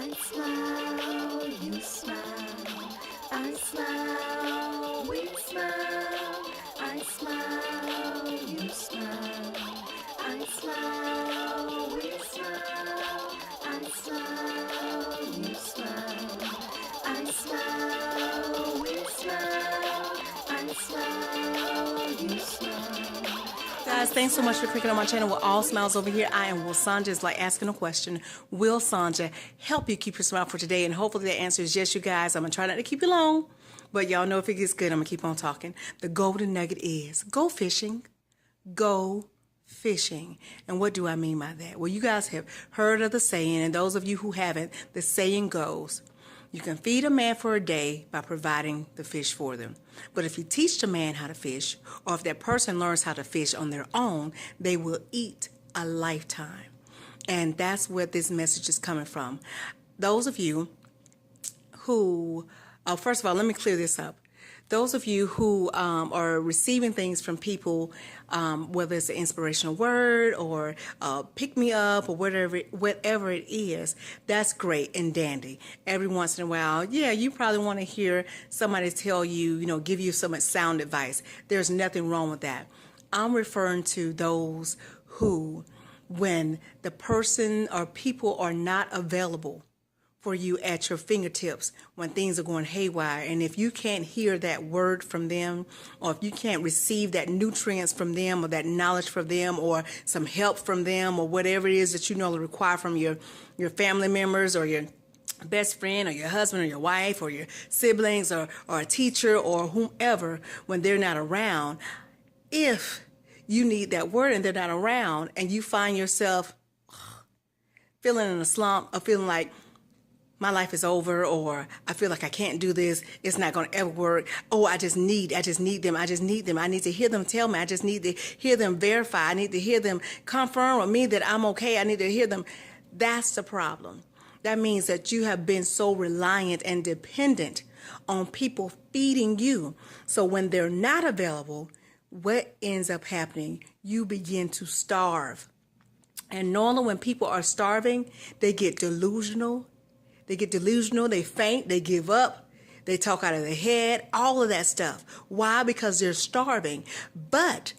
I smile, you smile. I smile, we smile. I smile, you smile. I smile, we smile. I smile, you smile. I smile, we smile. I smile, you smile. Guys, thanks so much for clicking on my channel with All Smiles over here. I am Will Sanja. It's like asking a question. Will Sanja help you keep your smile for today? And hopefully the answer is yes, you guys. I'm going to try not to keep you long, but y'all know if it gets good, I'm going to keep on talking. The golden nugget is go fishing. Go fishing. And what do I mean by that? Well, you guys have heard of the saying, and those of you who haven't, the saying goes, you can feed a man for a day by providing the fish for them. But if you teach a man how to fish, or if that person learns how to fish on their own, they will eat a lifetime. And that's where this message is coming from. Those of you who, first of all, let me clear this up. Those of you who are receiving things from people, whether it's an inspirational word or pick me up or whatever it is, that's great and dandy. Every once in a while, yeah, you probably want to hear somebody tell you, give you some sound advice. There's nothing wrong with that. I'm referring to those who, when the person or people are not available for you at your fingertips when things are going haywire. And if you can't hear that word from them, or if you can't receive that nutrients from them, or that knowledge from them, or some help from them, or whatever it is that you know require from your family members, or your best friend, or your husband, or your wife, or your siblings, or a teacher, or whomever, when they're not around, if you need that word and they're not around, and you find yourself feeling in a slump, or feeling like my life is over, or I feel like I can't do this, it's not going to ever work. Oh, I just need them. I need to hear them tell me. I just need to hear them verify. I need to hear them confirm with me that I'm okay. I need to hear them. That's the problem. That means that you have been so reliant and dependent on people feeding you. So when they're not available, what ends up happening? You begin to starve. And normally when people are starving, they get delusional. They faint, they give up, they talk out of their head, all of that stuff. Why? Because they're starving. But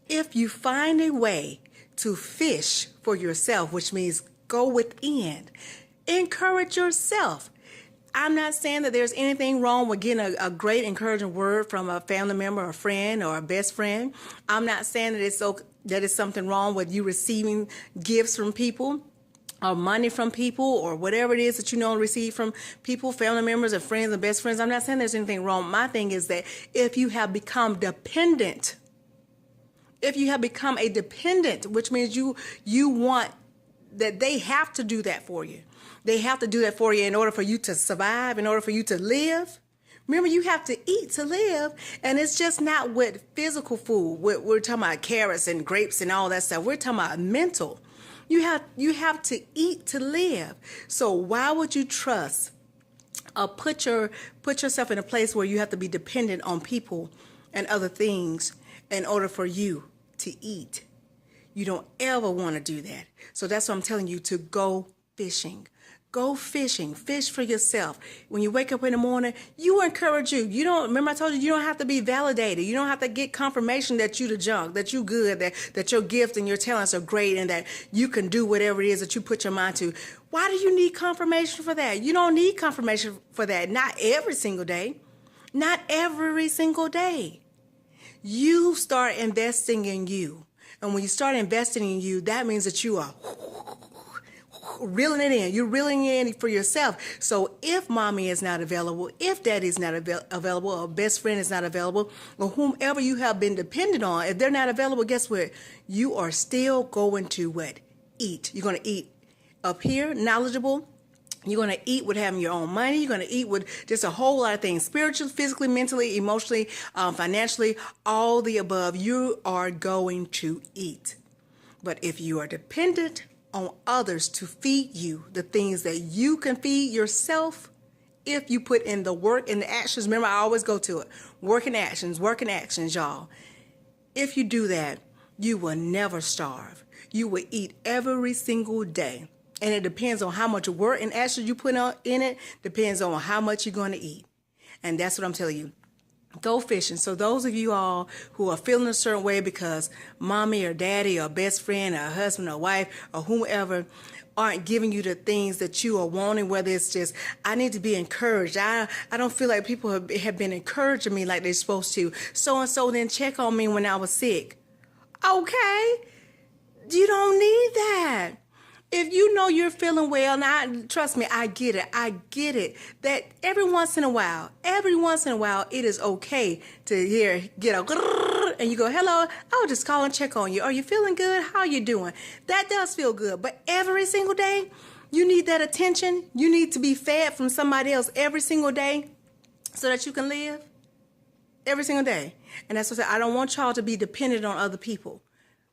if you find a way to fish for yourself, which means go within, encourage yourself. I'm not saying that there's anything wrong with getting a great encouraging word from a family member, a friend, or a best friend. I'm not saying that it's something wrong with you receiving gifts from people, or money from people, or whatever it is that receive from people, family members, and friends and best friends. I'm not saying there's anything wrong. My thing is that if you have become dependent, which means you want that they have to do that for you. They have to do that for you in order for you to survive, in order for you to live. Remember, you have to eat to live, and it's just not with physical food. We're talking about carrots and grapes and all that stuff. We're talking about mental. You have to eat to live. So why would you trust or put yourself in a place where you have to be dependent on people and other things in order for you to eat? You don't ever want to do that. So that's what I'm telling you, to go fishing. Go fishing. Fish for yourself. When you wake up in the morning, you encourage you. Remember I told you don't have to be validated. You don't have to get confirmation that you the junk, that you good, that your gift and your talents are great, and that you can do whatever it is that you put your mind to. Why do you need confirmation for that? You don't need confirmation for that. Not every single day. Not every single day. You start investing in you. And when you start investing in you, that means that you are reeling it in. You're reeling it in for yourself. So if mommy is not available, if daddy is not available, or best friend is not available, or whomever you have been dependent on, if they're not available, guess what? You are still going to what? Eat. You're going to eat up here, knowledgeable. You're going to eat with having your own money. You're going to eat with just a whole lot of things, spiritually, physically, mentally, emotionally, financially, all the above. You are going to eat. But if you are dependent on others to feed you the things that you can feed yourself, if you put in the work and the actions, remember I always go to it, work and actions, y'all. If you do that, you will never starve. You will eat every single day. And it depends on how much work and action you put in it, depends on how much you're going to eat. And that's what I'm telling you. Go fishing. So those of you all who are feeling a certain way because mommy or daddy or best friend or husband or wife or whomever aren't giving you the things that you are wanting, whether it's just, I need to be encouraged. I don't feel like people have been encouraging me like they're supposed to. So-and-so didn't check on me when I was sick. Okay. You don't need that. If you know you're feeling well, now trust me, I get it. I get it. That every once in a while, it is okay to get a and you go, hello, I'll just call and check on you. Are you feeling good? How are you doing? That does feel good. But every single day, you need that attention. You need to be fed from somebody else every single day so that you can live every single day. And that's what I don't want y'all to be dependent on other people.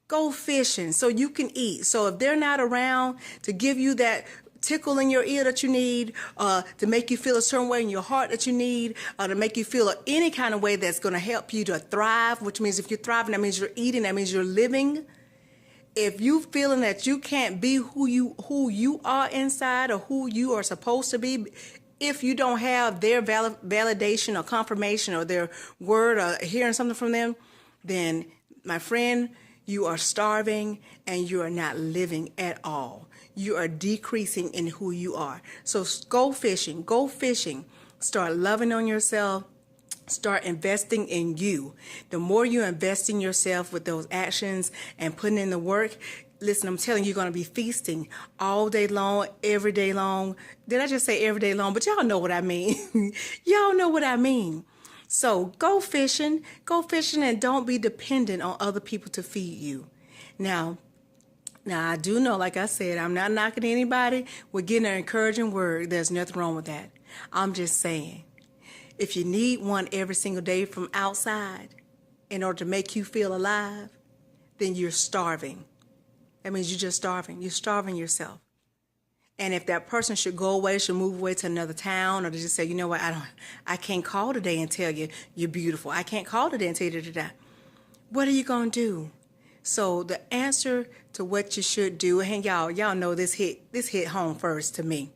Go fishing so you can eat. So if they're not around to give you that tickle in your ear that you need, to make you feel a certain way in your heart that you need, to make you feel any kind of way that's going to help you to thrive, which means if you're thriving, that means you're eating, that means you're living. If you feeling that you can't be who you are inside or who you are supposed to be, if you don't have their validation or confirmation or their word or hearing something from them, then my friend, you are starving and you are not living at all. You are decreasing in who you are. So go fishing. Start loving on yourself. Start investing in you. The more you invest in yourself with those actions and putting in the work, listen, I'm telling you, you're going to be feasting all day long, every day long. Did I just say every day long? But y'all know what I mean. Y'all know what I mean. So go fishing and don't be dependent on other people to feed you. Now I do know, like I said, I'm not knocking anybody. We're getting an encouraging word. There's nothing wrong with that. I'm just saying, if you need one every single day from outside in order to make you feel alive, then you're starving. That means you're just starving. You're starving yourself. And if that person should go away, should move away to another town, or to just say, you know what, I can't call today and tell you you're beautiful. I can't call today and tell you that. What are you going to do? So the answer to what you should do, and y'all know this hit home first to me.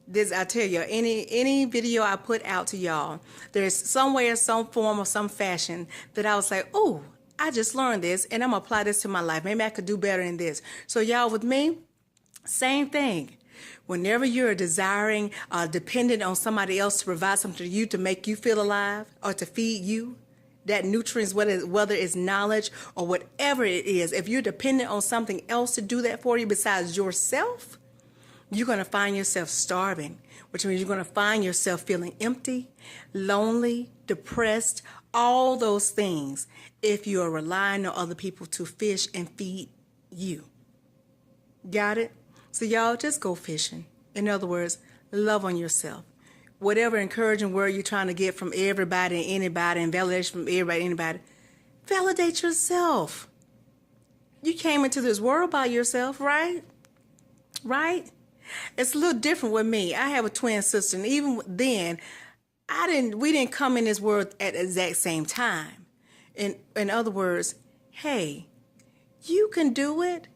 I tell you, any video I put out to y'all, there's some way or some form or some fashion that I was like, oh, I just learned this and I'm going to apply this to my life. Maybe I could do better in this. So y'all with me, same thing. Whenever you're desiring, dependent on somebody else to provide something to you to make you feel alive or to feed you, that nutrients, whether it's knowledge or whatever it is, if you're dependent on something else to do that for you besides yourself, you're going to find yourself starving, which means you're going to find yourself feeling empty, lonely, depressed, all those things if you are relying on other people to fish and feed you. Got it? So y'all just go fishing. In other words, love on yourself. Whatever encouraging word you're trying to get from everybody and anybody and validation from everybody and anybody, validate yourself. You came into this world by yourself, right? Right? It's a little different with me. I have a twin sister, and even then, we didn't come in this world at the exact same time. In other words, hey, you can do it.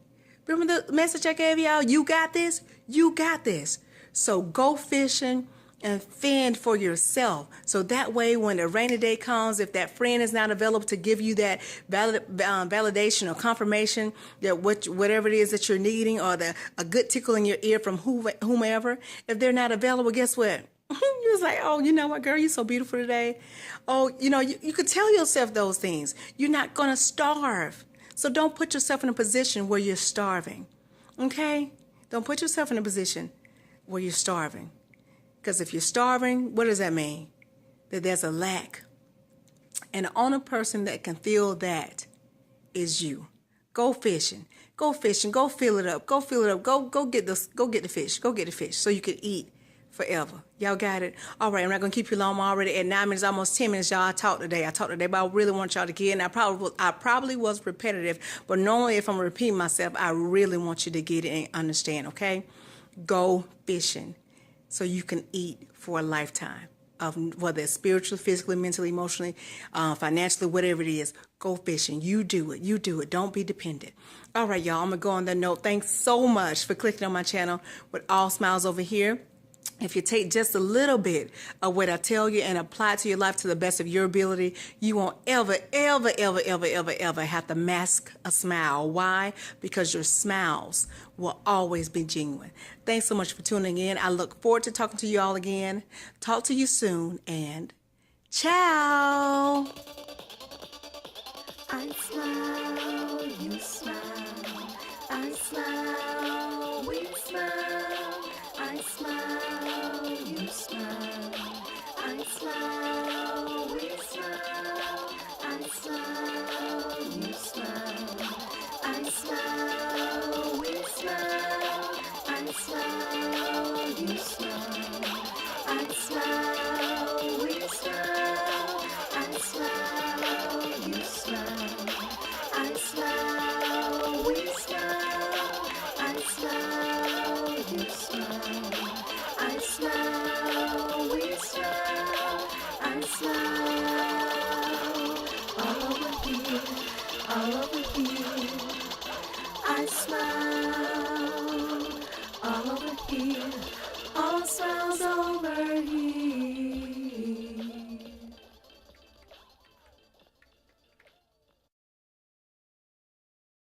Remember the message I gave y'all? You got this. You got this. So go fishing and fend for yourself. So that way, when the rainy day comes, if that friend is not available to give you that validation or confirmation that whatever it is that you're needing, or a good tickle in your ear from whomever, if they're not available, guess what? You was like, oh, you know what, girl, you're so beautiful today. Oh, you could tell yourself those things. You're not going to starve. So don't put yourself in a position where you're starving, okay? Don't put yourself in a position where you're starving. Because if you're starving, what does that mean? That there's a lack. And the only person that can feel that is you. Go fishing. Go fishing. Go fill it up. Go fill it up. Go get the fish. Go get the fish so you can eat forever. Y'all got it? All right, I'm not going to keep you long. I'm already at 9 minutes, almost 10 minutes, y'all. I talked today, but I really want y'all to get it. And I probably was repetitive, but normally if I'm repeating myself, I really want you to get it and understand, okay? Go fishing so you can eat for a lifetime. of whether it's spiritually, physically, mentally, emotionally, financially, whatever it is, go fishing. You do it. You do it. Don't be dependent. All right, y'all. I'm going to go on that note. Thanks so much for clicking on my channel with All Smiles over here. If you take just a little bit of what I tell you and apply it to your life to the best of your ability, you won't ever, ever, ever, ever, ever, ever have to mask a smile. Why? Because your smiles will always be genuine. Thanks so much for tuning in. I look forward to talking to you all again. Talk to you soon, and ciao. I smile, you smile. I smile, we smile. I smile, you smile. I smile, we smile. I smile, you smile. I smile, we smile. I smile, you smile. I smile, we smile. I smile, you smile. I smile, we smile. I smile, you smile. I smile, we smile. I smile. All over here, all over here. I smile. All over here, all smiles over